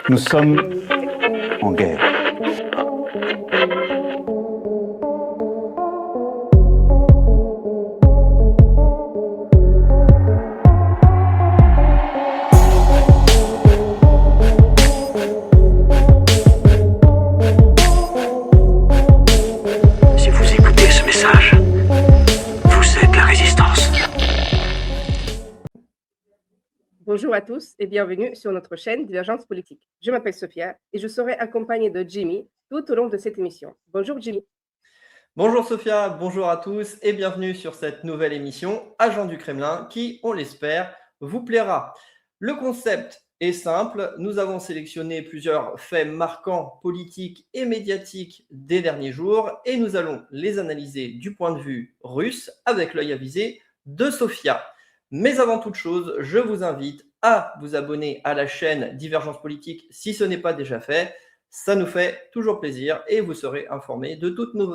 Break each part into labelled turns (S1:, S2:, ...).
S1: Nous sommes en guerre.
S2: Si vous écoutez ce message, vous êtes la résistance.
S3: Bonjour à tous et bienvenue sur notre chaîne Divergence Politique. Je m'appelle Sophia et je serai accompagnée de Jimmy tout au long de cette émission. Bonjour Jimmy.
S4: Bonjour Sophia, bonjour à tous et bienvenue sur cette nouvelle émission Agent du Kremlin qui, on l'espère, vous plaira. Le concept est simple, nous avons sélectionné plusieurs faits marquants politiques et médiatiques des derniers jours et nous allons les analyser du point de vue russe avec l'œil avisé de Sophia. Mais avant toute chose, je vous invite à vous abonner à la chaîne Divergence Politique si ce n'est pas déjà fait. Ça nous fait toujours plaisir et vous serez informés de toutes nos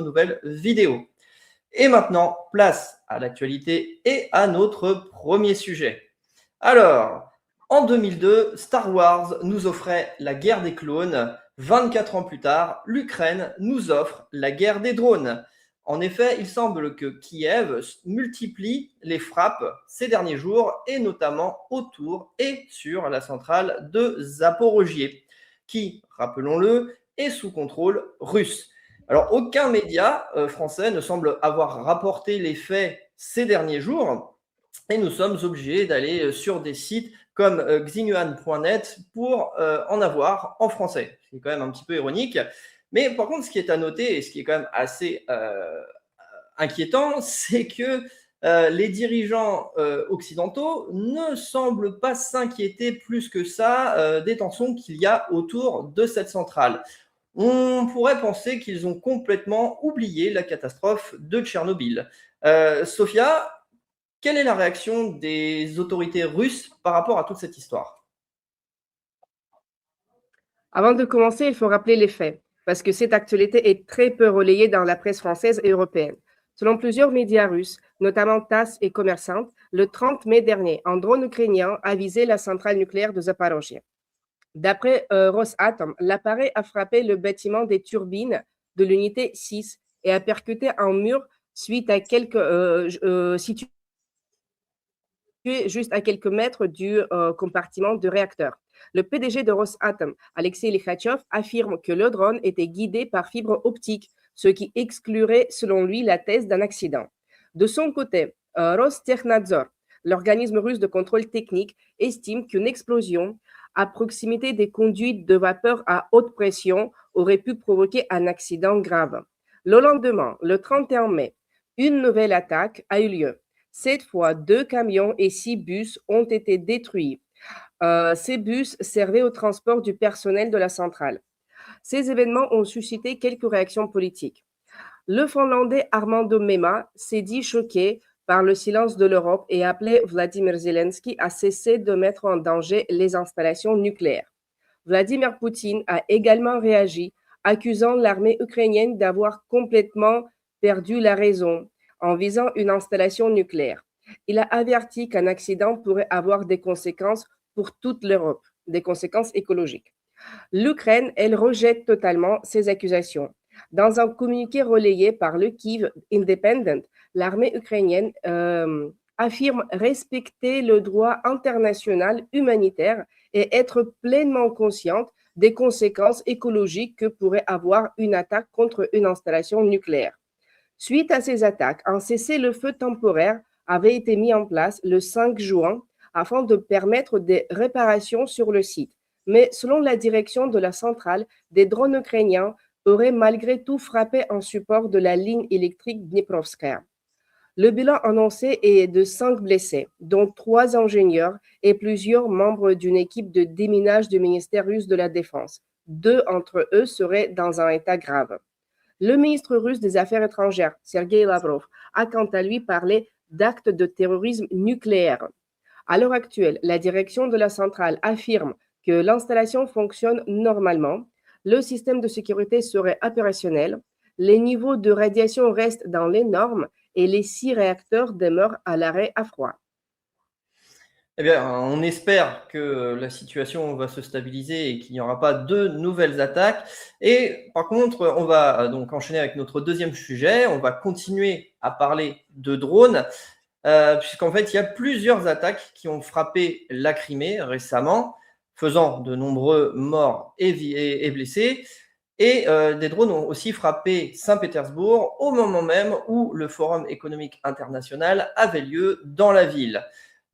S4: nouvelles vidéos. Et maintenant, place à l'actualité et à notre premier sujet. Alors, en 2002, Star Wars nous offrait la guerre des clones. 24 ans plus tard, l'Ukraine nous offre la guerre des drones. En effet, il semble que Kiev multiplie les frappes ces derniers jours et notamment autour et sur la centrale de Zaporojié, qui, rappelons-le, est sous contrôle russe. Alors, aucun média français ne semble avoir rapporté les faits ces derniers jours et nous sommes obligés d'aller sur des sites comme xinuan.net pour en avoir en français. C'est quand même un petit peu ironique. Mais par contre, ce qui est à noter et ce qui est quand même assez inquiétant, c'est que les dirigeants occidentaux ne semblent pas s'inquiéter plus que ça des tensions qu'il y a autour de cette centrale. On pourrait penser qu'ils ont complètement oublié la catastrophe de Tchernobyl. Sophia, quelle est la réaction des autorités russes par rapport à toute cette histoire ?
S3: Avant de commencer, il faut rappeler les faits, parce que cette actualité est très peu relayée dans la presse française et européenne. Selon plusieurs médias russes, notamment TASS et Commerçante, le 30 mai dernier, un drone ukrainien a visé la centrale nucléaire de Zaporozhye. D'après Rosatom, l'appareil a frappé le bâtiment des turbines de l'unité 6 et a percuté un mur situé juste à quelques mètres du compartiment de réacteur. Le PDG de Rosatom, Alexei Likhatchov, affirme que le drone était guidé par fibre optique, ce qui exclurait selon lui la thèse d'un accident. De son côté, Rostechnadzor, l'organisme russe de contrôle technique, estime qu'une explosion à proximité des conduites de vapeur à haute pression aurait pu provoquer un accident grave. Le lendemain, le 31 mai, une nouvelle attaque a eu lieu. Cette fois, 2 camions et 6 bus ont été détruits. Ces bus servaient au transport du personnel de la centrale. Ces événements ont suscité quelques réactions politiques. Le Finlandais Armando Mema s'est dit choqué par le silence de l'Europe et a appelé Vladimir Zelensky à cesser de mettre en danger les installations nucléaires. Vladimir Poutine a également réagi, accusant l'armée ukrainienne d'avoir complètement perdu la raison en visant une installation nucléaire. Il a averti qu'un accident pourrait avoir des conséquences pour toute l'Europe, des conséquences écologiques. L'Ukraine, elle rejette totalement ces accusations. Dans un communiqué relayé par le Kyiv Independent, l'armée ukrainienne affirme respecter le droit international humanitaire et être pleinement consciente des conséquences écologiques que pourrait avoir une attaque contre une installation nucléaire. Suite à ces attaques, un cessez-le-feu temporaire avait été mis en place le 5 juin afin de permettre des réparations sur le site. Mais selon la direction de la centrale, des drones ukrainiens auraient malgré tout frappé en support de la ligne électrique Dniprovskaya. Le bilan annoncé est de 5 blessés, dont 3 ingénieurs et plusieurs membres d'une équipe de déminage du ministère russe de la Défense. 2 entre eux seraient dans un état grave. Le ministre russe des Affaires étrangères, Sergei Lavrov, a quant à lui parlé d'actes de terrorisme nucléaire. À l'heure actuelle, la direction de la centrale affirme que l'installation fonctionne normalement, le système de sécurité serait opérationnel, les niveaux de radiation restent dans les normes et les 6 réacteurs demeurent à l'arrêt à froid.
S4: Eh bien, on espère que la situation va se stabiliser et qu'il n'y aura pas de nouvelles attaques. Et par contre, on va donc enchaîner avec notre deuxième sujet. On va continuer à parler de drones, puisqu'en fait, il y a plusieurs attaques qui ont frappé la Crimée récemment, faisant de nombreux morts et blessés. Et des drones ont aussi frappé Saint-Pétersbourg au moment même où le Forum économique international avait lieu dans la ville.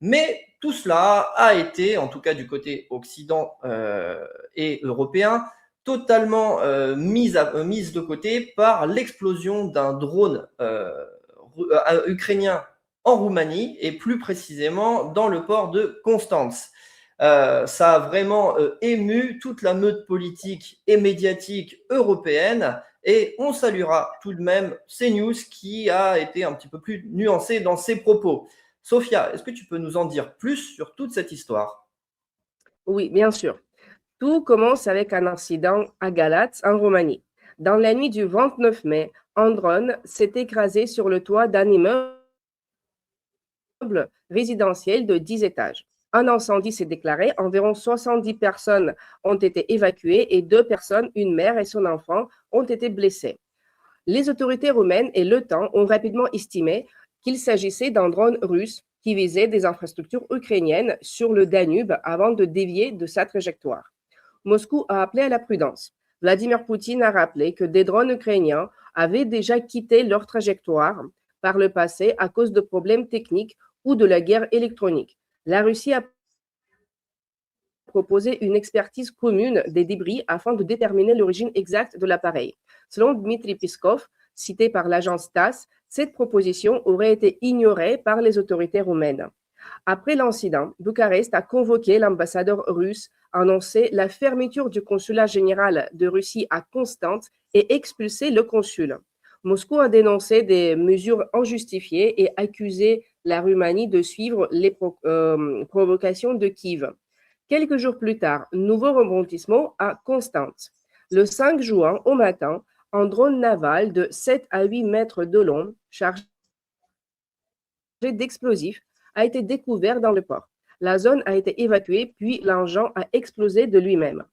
S4: Mais tout cela a été, en tout cas du côté occident et européen, totalement mise de côté par l'explosion d'un drone ukrainien en Roumanie et plus précisément dans le port de Constance. Ça a vraiment ému toute la meute politique et médiatique européenne et on saluera tout de même CNews qui a été un petit peu plus nuancé dans ses propos. Sophia, est-ce que tu peux nous en dire plus sur toute cette histoire?
S3: Oui, bien sûr. Tout commence avec un incident à Galatz, en Roumanie. Dans la nuit du 29 mai, un drone s'est écrasé sur le toit d'un immeuble résidentiel de 10 étages. Un incendie s'est déclaré, environ 70 personnes ont été évacuées et 2 personnes, une mère et son enfant, ont été blessées. Les autorités roumaines et l'OTAN ont rapidement estimé qu'il s'agissait d'un drone russe qui visait des infrastructures ukrainiennes sur le Danube avant de dévier de sa trajectoire. Moscou a appelé à la prudence. Vladimir Poutine a rappelé que des drones ukrainiens avaient déjà quitté leur trajectoire par le passé à cause de problèmes techniques ou de la guerre électronique. La Russie a proposé une expertise commune des débris afin de déterminer l'origine exacte de l'appareil. Selon Dmitry Peskov, cité par l'agence TASS, cette proposition aurait été ignorée par les autorités roumaines. Après l'incident, Bucarest a convoqué l'ambassadeur russe, annoncé la fermeture du consulat général de Russie à Constance et expulsé le consul. Moscou a dénoncé des mesures injustifiées et accusé la Roumanie de suivre les provocations de Kiev. Quelques jours plus tard, nouveau rebondissement à Constance. Le 5 juin, au matin, un drone naval de 7 à 8 mètres de long, chargé d'explosifs, a été découvert dans le port. La zone a été évacuée, puis l'engin a explosé de lui-même.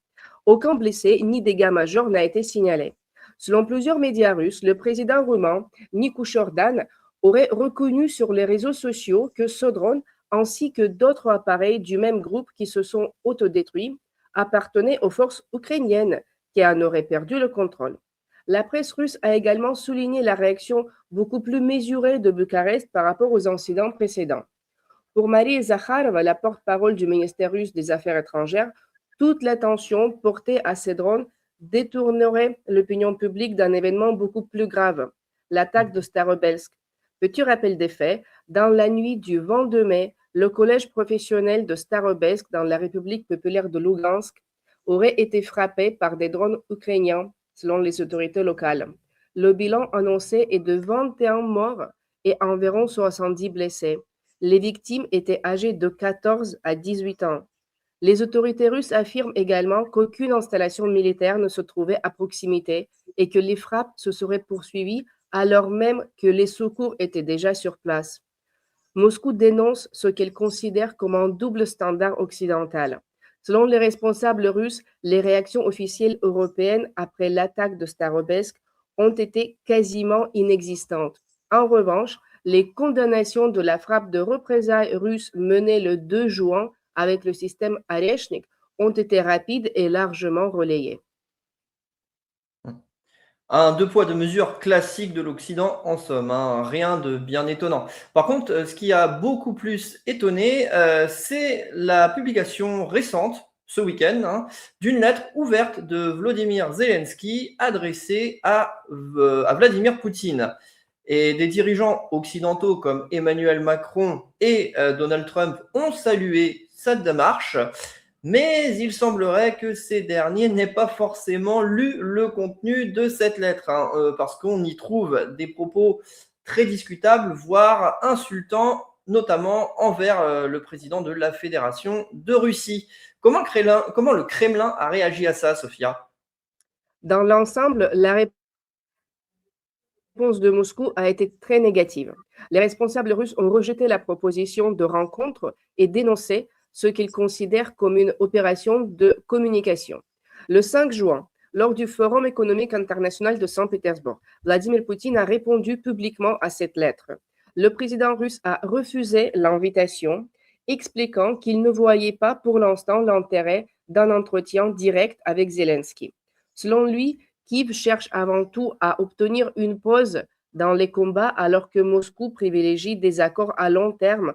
S3: Aucun blessé ni dégâts majeurs n'a été signalé. Selon plusieurs médias russes, le président roumain, Nicu Jordan, aurait reconnu sur les réseaux sociaux que ce drone, ainsi que d'autres appareils du même groupe qui se sont autodétruits, appartenaient aux forces ukrainiennes qui en auraient perdu le contrôle. La presse russe a également souligné la réaction beaucoup plus mesurée de Bucarest par rapport aux incidents précédents. Pour Marie Zakharova, la porte-parole du ministère russe des Affaires étrangères, toute l'attention portée à ces drones détournerait l'opinion publique d'un événement beaucoup plus grave, l'attaque de Starobelsk. Petit rappel des faits, dans la nuit du 22 mai, le collège professionnel de Starobelsk dans la République populaire de Lugansk aurait été frappé par des drones ukrainiens, selon les autorités locales. Le bilan annoncé est de 21 morts et environ 70 blessés. Les victimes étaient âgées de 14 à 18 ans. Les autorités russes affirment également qu'aucune installation militaire ne se trouvait à proximité et que les frappes se seraient poursuivies alors même que les secours étaient déjà sur place. Moscou dénonce ce qu'elle considère comme un double standard occidental. Selon les responsables russes, les réactions officielles européennes après l'attaque de Starobelsk ont été quasiment inexistantes. En revanche, les condamnations de la frappe de représailles russe menée le 2 juin avec le système Areshnik ont été rapides et largement relayées.
S4: Un deux poids, deux mesures classique de l'Occident en somme, hein, rien de bien étonnant. Par contre, ce qui a beaucoup plus étonné, c'est la publication récente, ce week-end, hein, d'une lettre ouverte de Volodymyr Zelensky adressée à Vladimir Poutine. Et des dirigeants occidentaux comme Emmanuel Macron et Donald Trump ont salué cette démarche. Mais il semblerait que ces derniers n'aient pas forcément lu le contenu de cette lettre, hein, parce qu'on y trouve des propos très discutables, voire insultants, notamment envers le président de la Fédération de Russie. Comment le Kremlin a réagi à ça, Sophia?
S3: Dans l'ensemble, la réponse de Moscou a été très négative. Les responsables russes ont rejeté la proposition de rencontre et dénoncé ce qu'ils considèrent comme une opération de communication. Le 5 juin, lors du Forum économique international de Saint-Pétersbourg, Vladimir Poutine a répondu publiquement à cette lettre. Le président russe a refusé l'invitation, expliquant qu'il ne voyait pas pour l'instant l'intérêt d'un entretien direct avec Zelensky. Selon lui, Kiev cherche avant tout à obtenir une pause dans les combats alors que Moscou privilégie des accords à long terme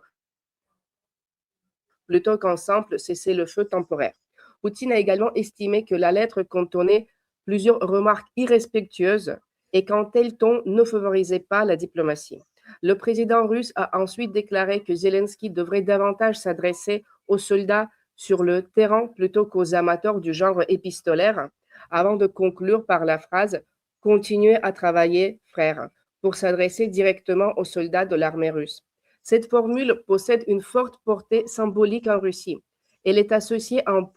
S3: plutôt qu'un simple cessez-le-feu temporaire. Poutine a également estimé que la lettre contenait plusieurs remarques irrespectueuses et qu'un tel ton ne favorisait pas la diplomatie. Le président russe a ensuite déclaré que Zelensky devrait davantage s'adresser aux soldats sur le terrain plutôt qu'aux amateurs du genre épistolaire, avant de conclure par la phrase « Continuez à travailler, frères », pour s'adresser directement aux soldats de l'armée russe. Cette formule possède une forte portée symbolique en Russie. Elle est associée à un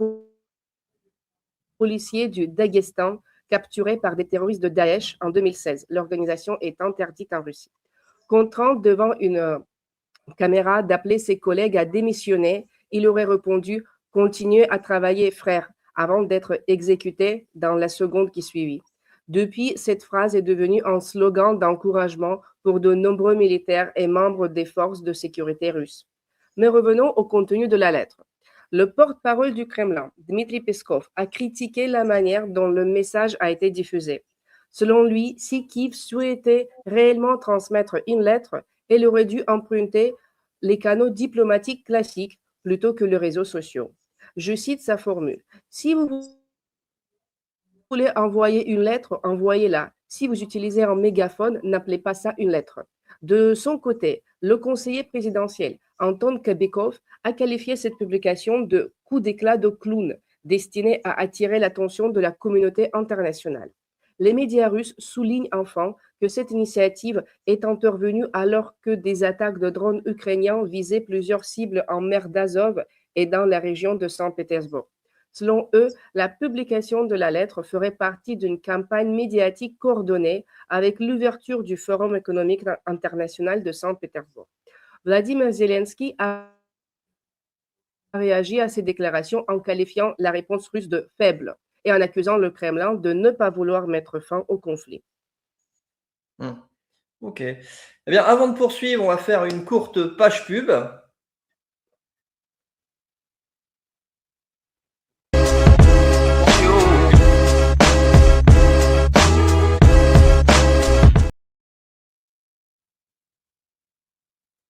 S3: policier du Daghestan capturé par des terroristes de Daesh en 2016. L'organisation est interdite en Russie. Contraint devant une caméra d'appeler ses collègues à démissionner, il aurait répondu « Continuez à travailler, frères », avant d'être exécuté dans la seconde qui suivit. Depuis, cette phrase est devenue un slogan d'encouragement pour de nombreux militaires et membres des forces de sécurité russes. Mais revenons au contenu de la lettre. Le porte-parole du Kremlin, Dmitry Peskov, a critiqué la manière dont le message a été diffusé. Selon lui, si Kiev souhaitait réellement transmettre une lettre, elle aurait dû emprunter les canaux diplomatiques classiques plutôt que les réseaux sociaux. Je cite sa formule. Si vous voulez envoyer une lettre, envoyez-la. Si vous utilisez un mégaphone, n'appelez pas ça une lettre. De son côté, le conseiller présidentiel, Anton Kabekov, a qualifié cette publication de coup d'éclat de clown, destiné à attirer l'attention de la communauté internationale. Les médias russes soulignent enfin que cette initiative est intervenue alors que des attaques de drones ukrainiens visaient plusieurs cibles en mer d'Azov et dans la région de Saint-Pétersbourg. Selon eux, la publication de la lettre ferait partie d'une campagne médiatique coordonnée avec l'ouverture du Forum économique international de Saint-Pétersbourg. Vladimir Zelensky a réagi à ces déclarations en qualifiant la réponse russe de faible et en accusant le Kremlin de ne pas vouloir mettre fin au conflit.
S4: Ok. Eh bien, avant de poursuivre, on va faire une courte page pub.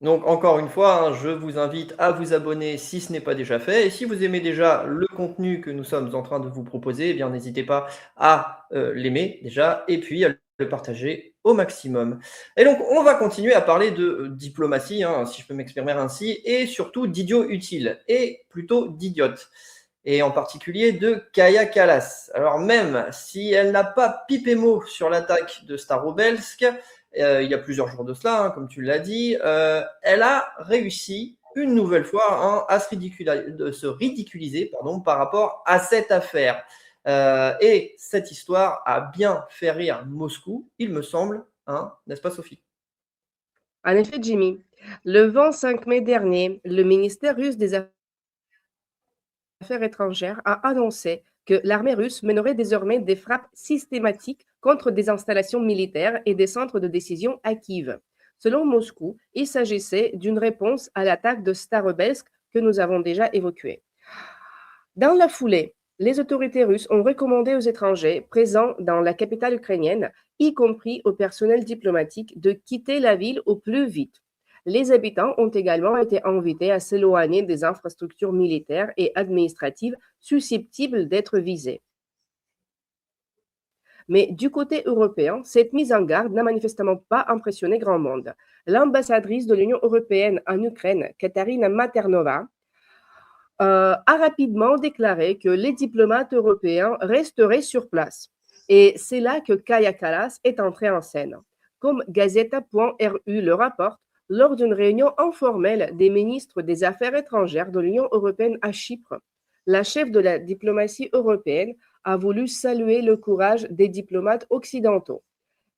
S4: Donc, encore une fois, je vous invite à vous abonner si ce n'est pas déjà fait. Et si vous aimez déjà le contenu que nous sommes en train de vous proposer, eh bien, n'hésitez pas à l'aimer déjà et puis à le partager au maximum. Et donc, on va continuer à parler de diplomatie, si je peux m'exprimer ainsi, et surtout d'idiots utiles, et plutôt d'idiotes, et en particulier de Kaja Kallas. Alors, même si elle n'a pas pipé mot sur l'attaque de Starobielsk, il y a plusieurs jours de cela, comme tu l'as dit, elle a réussi une nouvelle fois à se ridiculiser par rapport à cette affaire. Et cette histoire a bien fait rire Moscou, il me semble, n'est-ce pas Sophie?
S3: En effet, Jimmy, le 25 mai dernier, le ministère russe des Affaires étrangères a annoncé que l'armée russe mènerait désormais des frappes systématiques contre des installations militaires et des centres de décision à Kiev. Selon Moscou, il s'agissait d'une réponse à l'attaque de Starobielsk que nous avons déjà évoquée. Dans la foulée, les autorités russes ont recommandé aux étrangers présents dans la capitale ukrainienne, y compris au personnel diplomatique, de quitter la ville au plus vite. Les habitants ont également été invités à s'éloigner des infrastructures militaires et administratives susceptibles d'être visées. Mais du côté européen, cette mise en garde n'a manifestement pas impressionné grand monde. L'ambassadrice de l'Union européenne en Ukraine, Katarina Maternova, a rapidement déclaré que les diplomates européens resteraient sur place. Et c'est là que Kaja Kallas est entrée en scène. Comme Gazeta.ru le rapporte, lors d'une réunion informelle des ministres des Affaires étrangères de l'Union européenne à Chypre, la chef de la diplomatie européenne a voulu saluer le courage des diplomates occidentaux.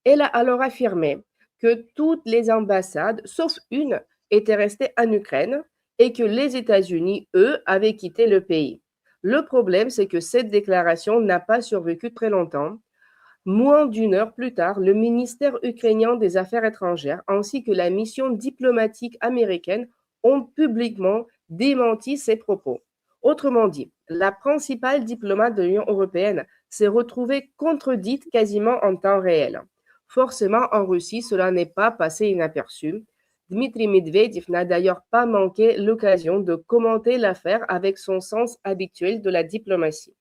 S3: Elle a alors affirmé que toutes les ambassades, sauf une, étaient restées en Ukraine et que les États-Unis, eux, avaient quitté le pays. Le problème, c'est que cette déclaration n'a pas survécu très longtemps. Moins d'une heure plus tard, le ministère ukrainien des Affaires étrangères ainsi que la mission diplomatique américaine ont publiquement démenti ces propos. Autrement dit, la principale diplomate de l'Union européenne s'est retrouvée contredite quasiment en temps réel. Forcément, en Russie, cela n'est pas passé inaperçu. Dmitri Medvedev n'a d'ailleurs pas manqué l'occasion de commenter l'affaire avec son sens habituel de la diplomatie.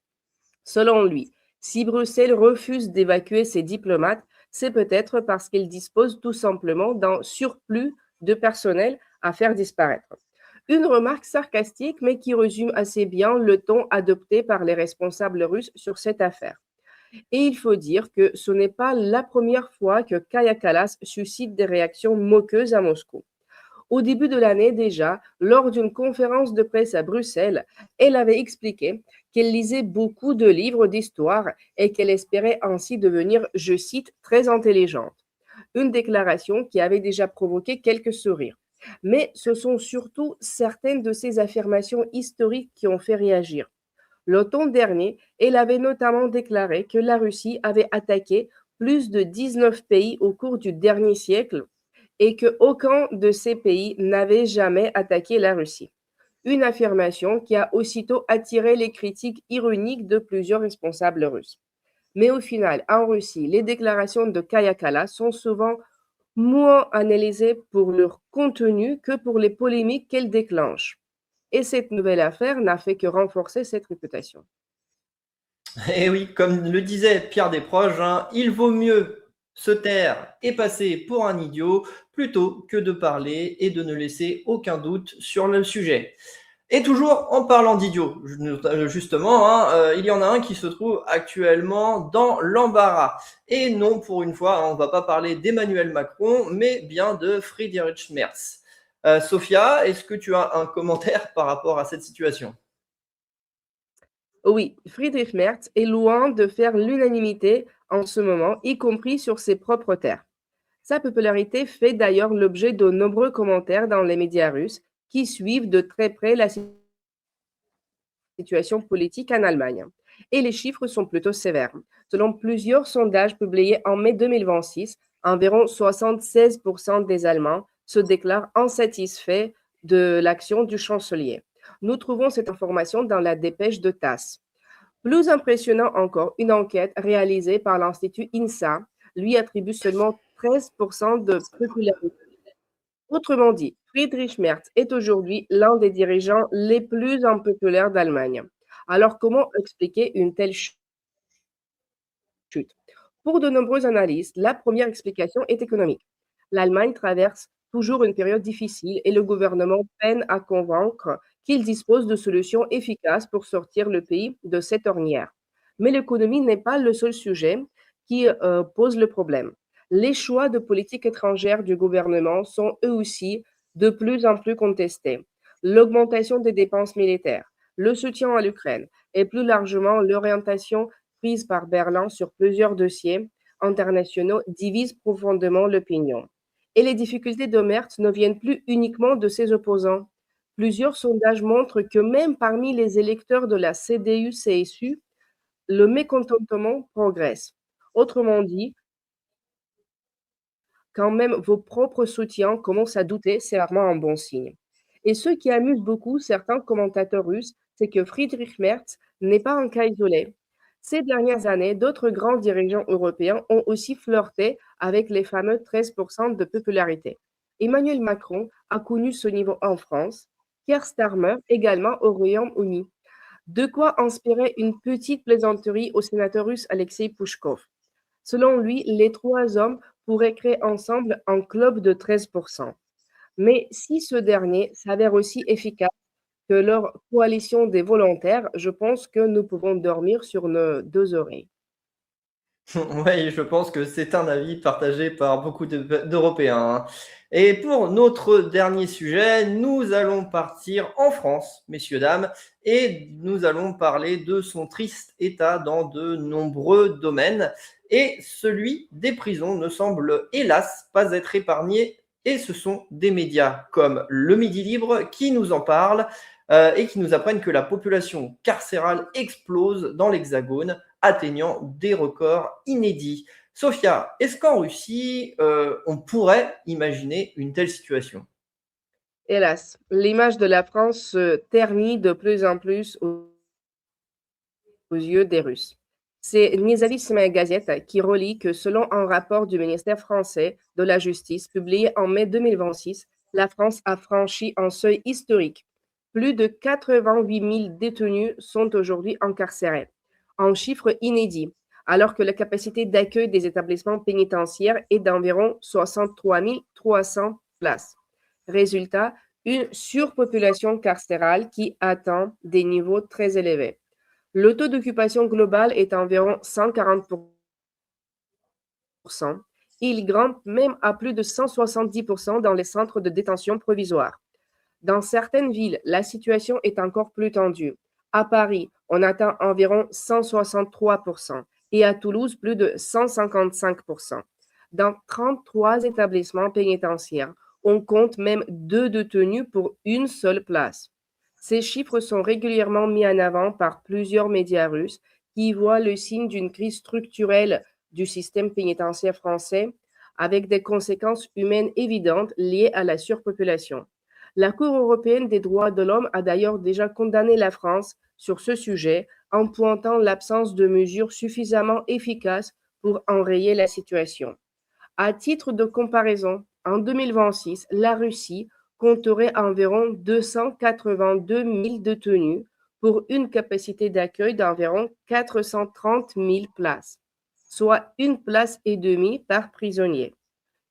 S3: Selon lui, si Bruxelles refuse d'évacuer ses diplomates, c'est peut-être parce qu'elle dispose tout simplement d'un surplus de personnel à faire disparaître. Une remarque sarcastique, mais qui résume assez bien le ton adopté par les responsables russes sur cette affaire. Et il faut dire que ce n'est pas la première fois que Kaja Kallas suscite des réactions moqueuses à Moscou. Au début de l'année déjà, lors d'une conférence de presse à Bruxelles, elle avait expliqué qu'elle lisait beaucoup de livres d'histoire et qu'elle espérait ainsi devenir, je cite, très intelligente. Une déclaration qui avait déjà provoqué quelques sourires. Mais ce sont surtout certaines de ces affirmations historiques qui ont fait réagir. L'automne dernier, elle avait notamment déclaré que la Russie avait attaqué plus de 19 pays au cours du dernier siècle et qu'aucun de ces pays n'avait jamais attaqué la Russie. Une affirmation qui a aussitôt attiré les critiques ironiques de plusieurs responsables russes. Mais au final, en Russie, les déclarations de Kaja Kallas sont souvent moins analysées pour leur contenu que pour les polémiques qu'elles déclenchent. Et cette nouvelle affaire n'a fait que renforcer cette réputation.
S4: Et oui, comme le disait Pierre Desproges, hein, il vaut mieux se taire et passer pour un idiot plutôt que de parler et de ne laisser aucun doute sur le sujet. Et toujours en parlant d'idiots, justement, hein, il y en a un qui se trouve actuellement dans l'embarras. Et non, pour une fois, hein, on ne va pas parler d'Emmanuel Macron, mais bien de Friedrich Merz. Sophia, est-ce que tu as un commentaire par rapport à cette situation?
S3: Oui, Friedrich Merz est loin de faire l'unanimité en ce moment, y compris sur ses propres terres. Sa popularité fait d'ailleurs l'objet de nombreux commentaires dans les médias russes qui suivent de très près la situation politique en Allemagne. Et les chiffres sont plutôt sévères. Selon plusieurs sondages publiés en mai 2026, environ 76% des Allemands se déclarent insatisfaits de l'action du chancelier. Nous trouvons cette information dans la dépêche de TASS. Plus impressionnant encore, une enquête réalisée par l'Institut INSA lui attribue seulement 13% de popularité. Autrement dit, Friedrich Merz est aujourd'hui l'un des dirigeants les plus impopulaires d'Allemagne. Alors comment expliquer une telle chute? Pour de nombreux analystes, la première explication est économique. L'Allemagne traverse toujours une période difficile et le gouvernement peine à convaincre qu'il dispose de solutions efficaces pour sortir le pays de cette ornière. Mais l'économie n'est pas le seul sujet qui pose le problème. Les choix de politique étrangère du gouvernement sont eux aussi de plus en plus contestés. L'augmentation des dépenses militaires, le soutien à l'Ukraine et plus largement l'orientation prise par Berlin sur plusieurs dossiers internationaux divisent profondément l'opinion. Et les difficultés de Merz ne viennent plus uniquement de ses opposants. Plusieurs sondages montrent que même parmi les électeurs de la CDU-CSU, le mécontentement progresse. Autrement dit, quand même vos propres soutiens commencent à douter, c'est rarement un bon signe. Et ce qui amuse beaucoup certains commentateurs russes, c'est que Friedrich Merz n'est pas un cas isolé. Ces dernières années, d'autres grands dirigeants européens ont aussi flirté avec les fameux 13% de popularité. Emmanuel Macron a connu ce niveau en France, Keir Starmer également au Royaume-Uni. De quoi inspirer une petite plaisanterie au sénateur russe Alexei Pouchkov. Selon lui, les trois hommes pourraient créer ensemble un club de 13%. Mais si ce dernier s'avère aussi efficace que leur coalition des volontaires, je pense que nous pouvons dormir sur nos deux oreilles.
S4: Oui, je pense que c'est un avis partagé par beaucoup d'Européens, hein. Et pour notre dernier sujet, nous allons partir en France, messieurs, dames, et nous allons parler de son triste état dans de nombreux domaines. Et celui des prisons ne semble hélas pas être épargné. Et ce sont des médias comme le Midi Libre qui nous en parlent et qui nous apprennent que la population carcérale explose dans l'Hexagone, atteignant des records inédits. Sophia, est-ce qu'en Russie, on pourrait imaginer une telle situation?
S3: Hélas, l'image de la France se ternit de plus en plus aux yeux des Russes. C'est Nezavissimaya Gazeta qui relie que selon un rapport du ministère français de la Justice publié en mai 2026, la France a franchi un seuil historique. Plus de 88 000 détenus sont aujourd'hui incarcérés, un chiffre inédit, alors que la capacité d'accueil des établissements pénitentiaires est d'environ 63 300 places. Résultat, une surpopulation carcérale qui atteint des niveaux très élevés. Le taux d'occupation global est environ 140%. Il grimpe même à plus de 170% dans les centres de détention provisoire. Dans certaines villes, la situation est encore plus tendue. À Paris, on atteint environ 163% et à Toulouse, plus de 155%. Dans 33 établissements pénitentiaires, on compte même 2 détenus pour une seule place. Ces chiffres sont régulièrement mis en avant par plusieurs médias russes qui voient le signe d'une crise structurelle du système pénitentiaire français avec des conséquences humaines évidentes liées à la surpopulation. La Cour européenne des droits de l'homme a d'ailleurs déjà condamné la France sur ce sujet en pointant l'absence de mesures suffisamment efficaces pour enrayer la situation. À titre de comparaison, en 2026, la Russie compterait environ 282 000 détenus pour une capacité d'accueil d'environ 430 000 places, soit une place et demie par prisonnier.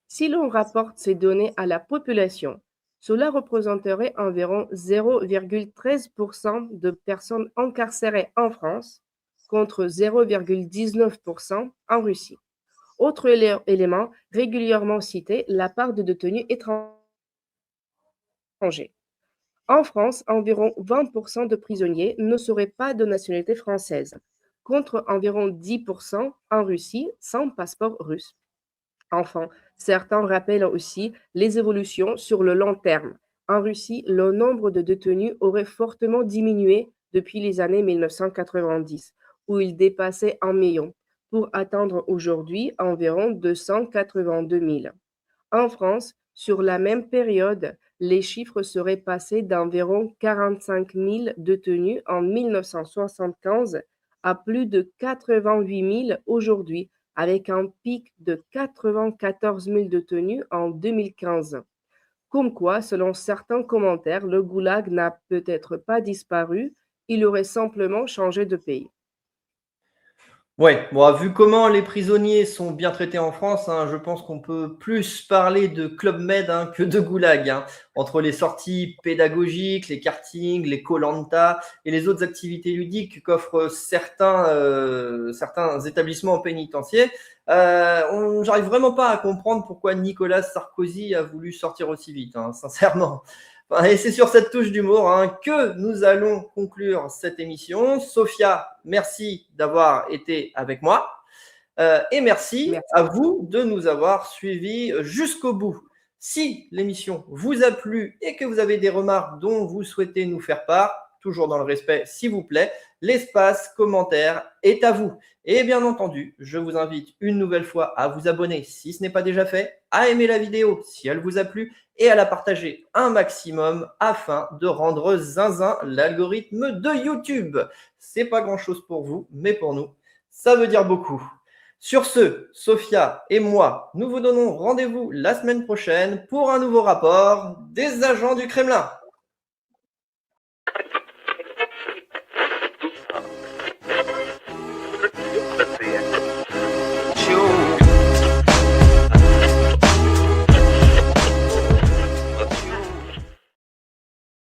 S3: Si l'on rapporte ces données à la population, cela représenterait environ 0,13% de personnes incarcérées en France contre 0,19% en Russie. Autre élément régulièrement cité, la part de détenus étrangers. En France, environ 20% de prisonniers ne seraient pas de nationalité française, contre environ 10% en Russie sans passeport russe. Enfin, certains rappellent aussi les évolutions sur le long terme. En Russie, le nombre de détenus aurait fortement diminué depuis les années 1990, où il dépassait 1 million, pour atteindre aujourd'hui environ 282 000. En France, sur la même période, les chiffres seraient passés d'environ 45 000 détenus en 1975 à plus de 88 000 aujourd'hui, avec un pic de 94 000 détenus en 2015. Comme quoi, selon certains commentaires, le goulag n'a peut-être pas disparu, il aurait simplement changé de pays.
S4: Ouais, bon, vu comment les prisonniers sont bien traités en France, hein, je pense qu'on peut plus parler de Club Med que de goulag, hein. Entre les sorties pédagogiques, les kartings, les koh et les autres activités ludiques qu'offrent certains établissements pénitentiaires, j'arrive vraiment pas à comprendre pourquoi Nicolas Sarkozy a voulu sortir aussi vite, hein, sincèrement. Enfin, et c'est sur cette touche d'humour que nous allons conclure cette émission. Sophia, merci d'avoir été avec moi et merci
S3: Merci.
S4: à vous de nous avoir suivis jusqu'au bout. Si l'émission vous a plu et que vous avez des remarques dont vous souhaitez nous faire part, toujours dans le respect, s'il vous plaît, l'espace commentaire est à vous. Et bien entendu, je vous invite une nouvelle fois à vous abonner si ce n'est pas déjà fait, à aimer la vidéo si elle vous a plu et à la partager un maximum afin de rendre zinzin l'algorithme de YouTube. C'est pas grand-chose pour vous, mais pour nous, ça veut dire beaucoup. Sur ce, Sophia et moi, nous vous donnons rendez-vous la semaine prochaine pour un nouveau rapport des agents du Kremlin.